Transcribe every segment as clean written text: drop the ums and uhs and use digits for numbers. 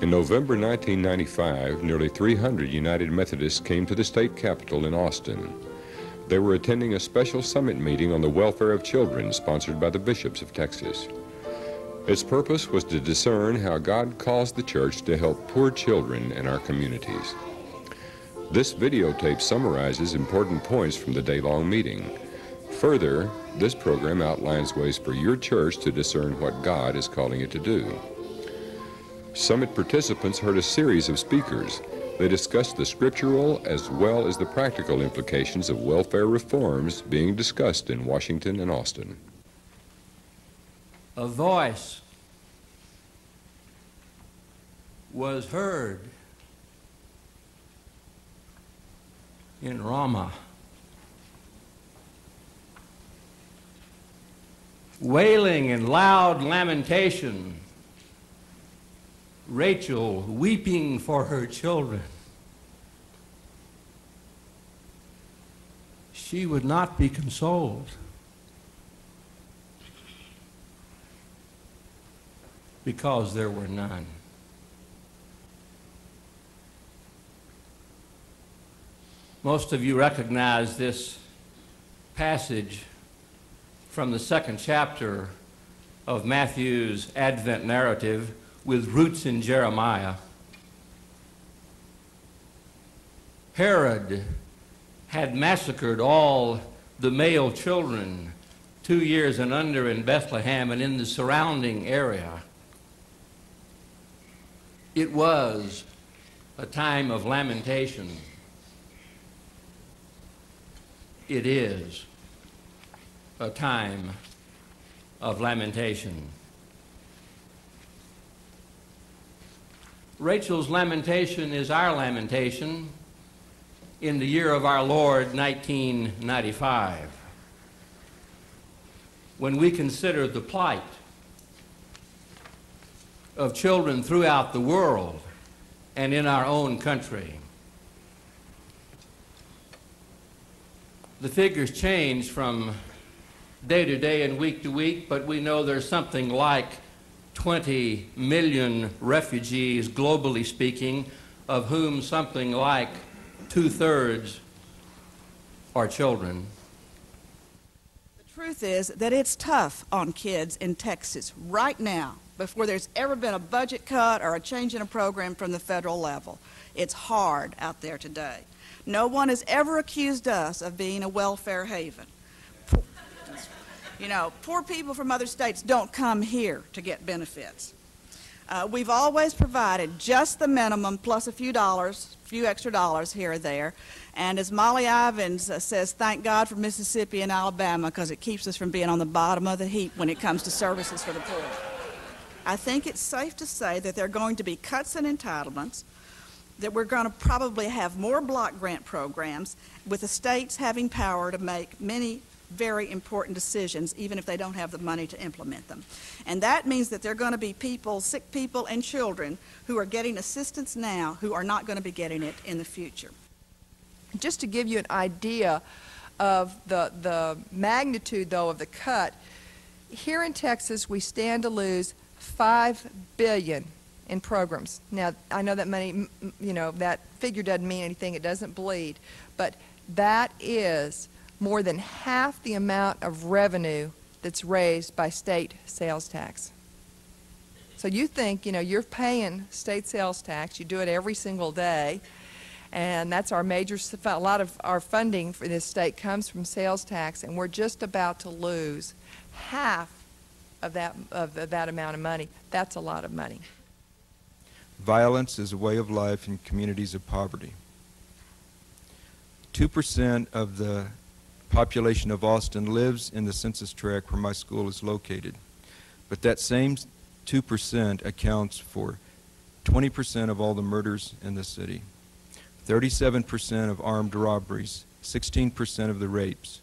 In November 1995, nearly 300 United Methodists came to the state capitol in Austin. They were attending a special summit meeting on the welfare of children sponsored by the bishops of Texas. Its purpose was to discern how God calls the church to help poor children in our communities. This videotape summarizes important points from the day-long meeting. Further, this program outlines ways for your church to discern what God is calling it to do. Summit participants heard a series of speakers. They discussed the scriptural as well as the practical implications of welfare reforms being discussed in Washington and Austin. A voice was heard in Ramah, wailing and loud lamentation, Rachel weeping for her children. She would not be consoled because there were none. Most of you recognize this passage from the 2nd chapter of Matthew's Advent narrative with roots in Jeremiah. Herod had massacred all the male children 2 years and under in Bethlehem and in the surrounding area. It was a time of lamentation. It is a time of lamentation. Rachel's lamentation is our lamentation in the year of our Lord, 1995. When we consider the plight of children throughout the world and in our own country. The figures change from day to day and week to week, but we know there's something like 20 million refugees, globally speaking, of whom something like 2/3 are children. The truth is that it's tough on kids in Texas right now, before there's ever been a budget cut or a change in a program from the federal level. It's hard out there today. No one has ever accused us of being a welfare haven. You know, poor people from other states don't come here to get benefits. We've always provided just the minimum plus a few extra dollars here or there. And as Molly Ivins says, thank God for Mississippi and Alabama, because it keeps us from being on the bottom of the heap when it comes to services for the poor. I think it's safe to say that there are going to be cuts in entitlements, that we're going to probably have more block grant programs, with the states having power to make many very important decisions, even if they don't have the money to implement them. And that means that there are going to be people, sick people and children, who are getting assistance now who are not going to be getting it in the future. Just to give you an idea of the magnitude, though, of the cut, here in Texas we stand to lose $5 billion in programs. Now, I know that money, you know, that figure doesn't mean anything, it doesn't bleed, but that is more than half the amount of revenue that's raised by state sales tax. So you think, you know, you're paying state sales tax, you do it every single day, and that's our major, a lot of our funding for this state comes from sales tax, and we're just about to lose half of that amount of money. That's a lot of money. Violence is a way of life in communities of poverty. 2% of the population of Austin lives in the census tract where my school is located. But that same 2% accounts for 20% of all the murders in the city, 37% of armed robberies, 16% of the rapes.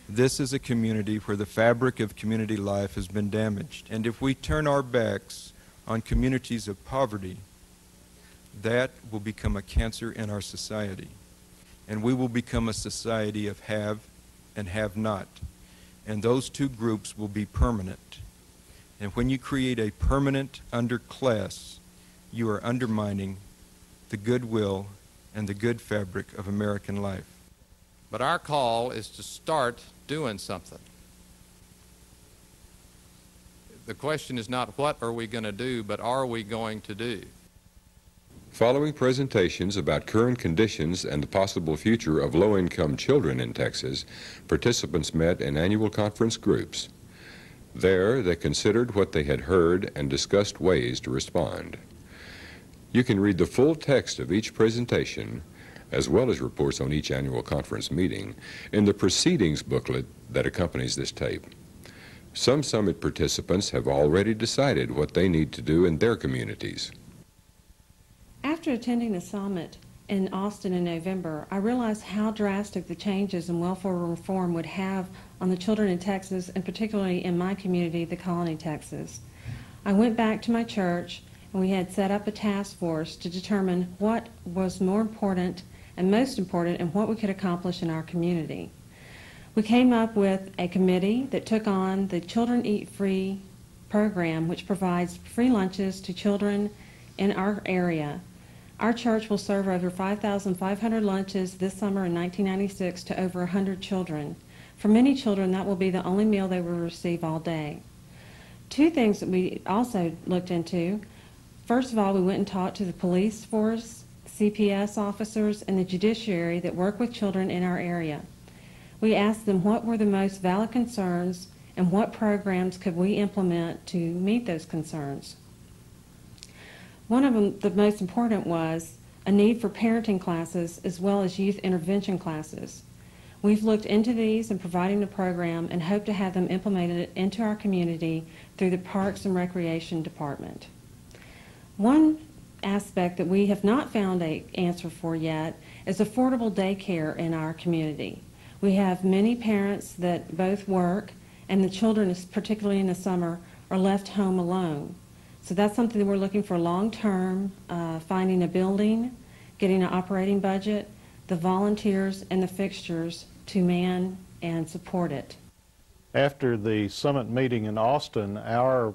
This is a community where the fabric of community life has been damaged. And if we turn our backs on communities of poverty, that will become a cancer in our society. And we will become a society of have and have not. And those two groups will be permanent. And when you create a permanent underclass, you are undermining the goodwill and the good fabric of American life. But our call is to start doing something. The question is not what are we going to do, but are we going to do? Following presentations about current conditions and the possible future of low-income children in Texas, participants met in annual conference groups. There, they considered what they had heard and discussed ways to respond. You can read the full text of each presentation, as well as reports on each annual conference meeting, in the proceedings booklet that accompanies this tape. Some summit participants have already decided what they need to do in their communities. After attending the summit in Austin in November, I realized how drastic the changes in welfare reform would have on the children in Texas, and particularly in my community, the Colony, Texas. I went back to my church, and we had set up a task force to determine what was more important and most important and what we could accomplish in our community. We came up with a committee that took on the Children Eat Free program, which provides free lunches to children in our area. Our church will serve over 5,500 lunches this summer in 1996 to over 100 children. For many children, that will be the only meal they will receive all day. Two things that we also looked into. First of all, we went and talked to the police force, CPS officers, and the judiciary that work with children in our area. We asked them what were the most valid concerns and what programs could we implement to meet those concerns. One of them, the most important, was a need for parenting classes as well as youth intervention classes. We've looked into these and providing a program and hope to have them implemented into our community through the Parks and Recreation Department. One aspect that we have not found an answer for yet is affordable daycare in our community. We have many parents that both work, and the children, particularly in the summer, are left home alone. So that's something that we're looking for long-term, finding a building, getting an operating budget, the volunteers and the fixtures to man and support it. After the summit meeting in Austin, our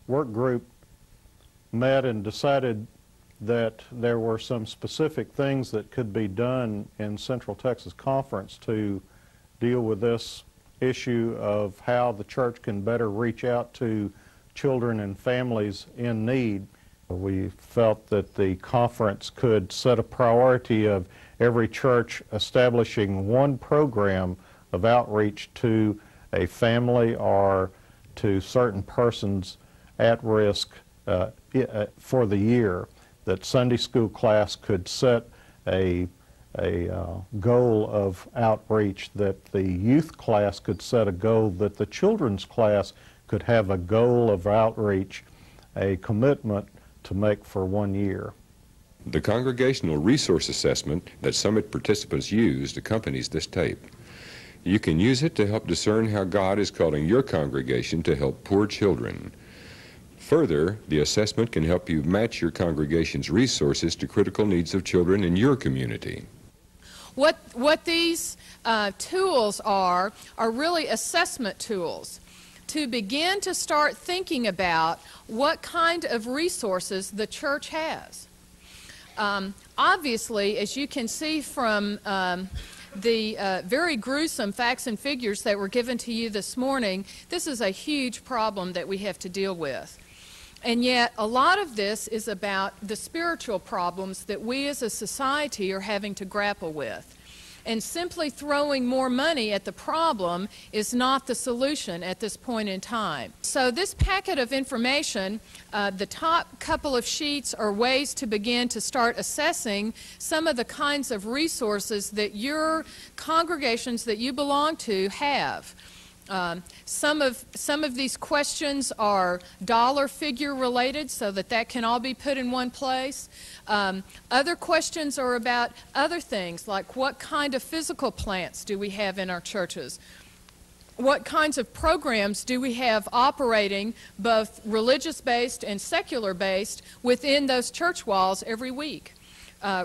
work group met and decided that there were some specific things that could be done in Central Texas Conference to deal with this issue of how the church can better reach out to children and families in need. We felt that the conference could set a priority of every church establishing one program of outreach to a family or to certain persons at risk for the year. That Sunday school class could set a goal of outreach, that the youth class could set a goal, that the children's class could have a goal of outreach, a commitment to make for 1 year. The Congregational Resource Assessment that summit participants used accompanies this tape. You can use it to help discern how God is calling your congregation to help poor children. Further, the assessment can help you match your congregation's resources to critical needs of children in your community. What these tools are really assessment tools to begin to start thinking about what kind of resources the church has. Obviously, as you can see from the very gruesome facts and figures that were given to you this morning, this is a huge problem that we have to deal with. And yet, a lot of this is about the spiritual problems that we as a society are having to grapple with. And simply throwing more money at the problem is not the solution at this point in time. So this packet of information, the top couple of sheets are ways to begin to start assessing some of the kinds of resources that your congregations that you belong to have. Some of these questions are dollar figure related, so that can all be put in one place. Other questions are about other things, like what kind of physical plants do we have in our churches? What kinds of programs do we have operating, both religious-based and secular-based, within those church walls every week?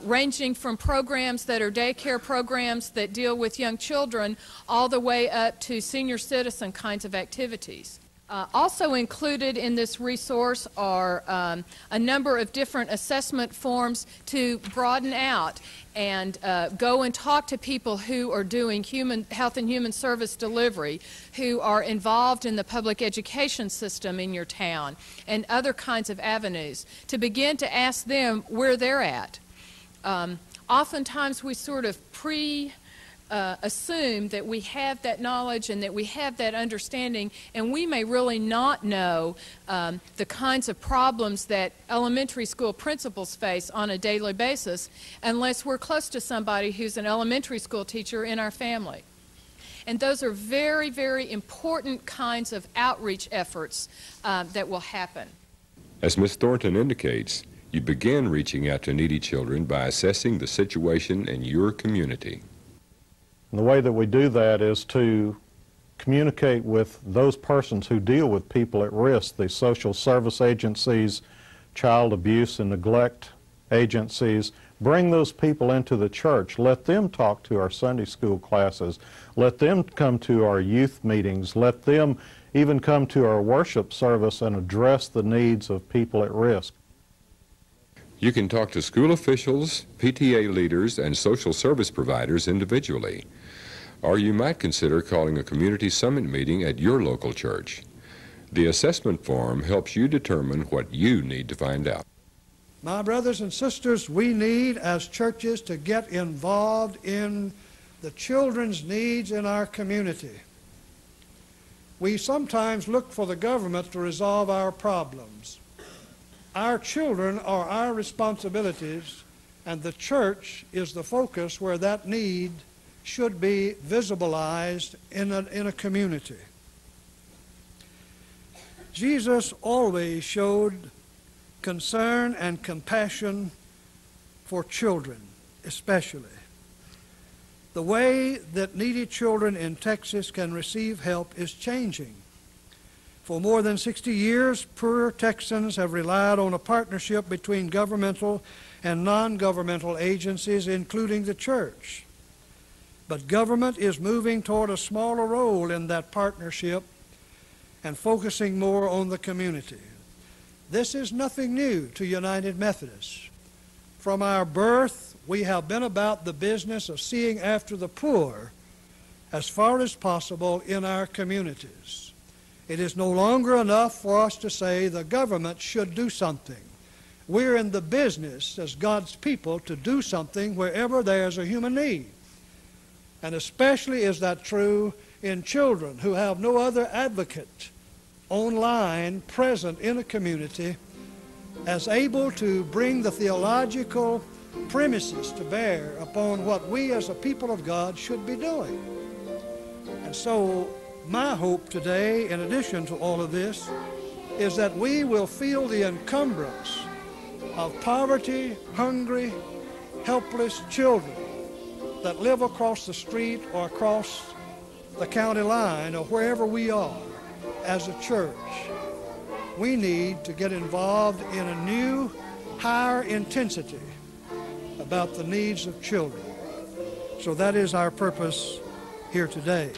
Ranging from programs that are daycare programs that deal with young children all the way up to senior citizen kinds of activities. Also included in this resource are a number of different assessment forms to broaden out and go and talk to people who are doing health and human service delivery, who are involved in the public education system in your town, and other kinds of avenues, to begin to ask them where they're at. Oftentimes we sort of assume that we have that knowledge and that we have that understanding, and we may really not know the kinds of problems that elementary school principals face on a daily basis unless we're close to somebody who's an elementary school teacher in our family. And those are very, very important kinds of outreach efforts that will happen. As Ms. Thornton indicates, you begin reaching out to needy children by assessing the situation in your community. And the way that we do that is to communicate with those persons who deal with people at risk, the social service agencies, child abuse and neglect agencies. Bring those people into the church. Let them talk to our Sunday school classes. Let them come to our youth meetings. Let them even come to our worship service and address the needs of people at risk. You can talk to school officials, PTA leaders, and social service providers individually. Or you might consider calling a community summit meeting at your local church. The assessment form helps you determine what you need to find out. My brothers and sisters, we need as churches to get involved in the children's needs in our community. We sometimes look for the government to resolve our problems. Our children are our responsibilities, and the church is the focus where that need should be visibilized in a community. Jesus always showed concern and compassion for children, especially. The way that needy children in Texas can receive help is changing. For more than 60 years, poor Texans have relied on a partnership between governmental and non-governmental agencies, including the church. But government is moving toward a smaller role in that partnership and focusing more on the community. This is nothing new to United Methodists. From our birth, we have been about the business of seeing after the poor as far as possible in our communities. It is no longer enough for us to say the government should do something. We're in the business as God's people to do something wherever there's a human need. And especially is that true in children who have no other advocate online present in a community as able to bring the theological premises to bear upon what we as a people of God should be doing. And so my hope today, in addition to all of this, is that we will feel the encumbrance of poverty, hungry, helpless children that live across the street or across the county line or wherever we are as a church. We need to get involved in a new, higher intensity about the needs of children. So that is our purpose here today.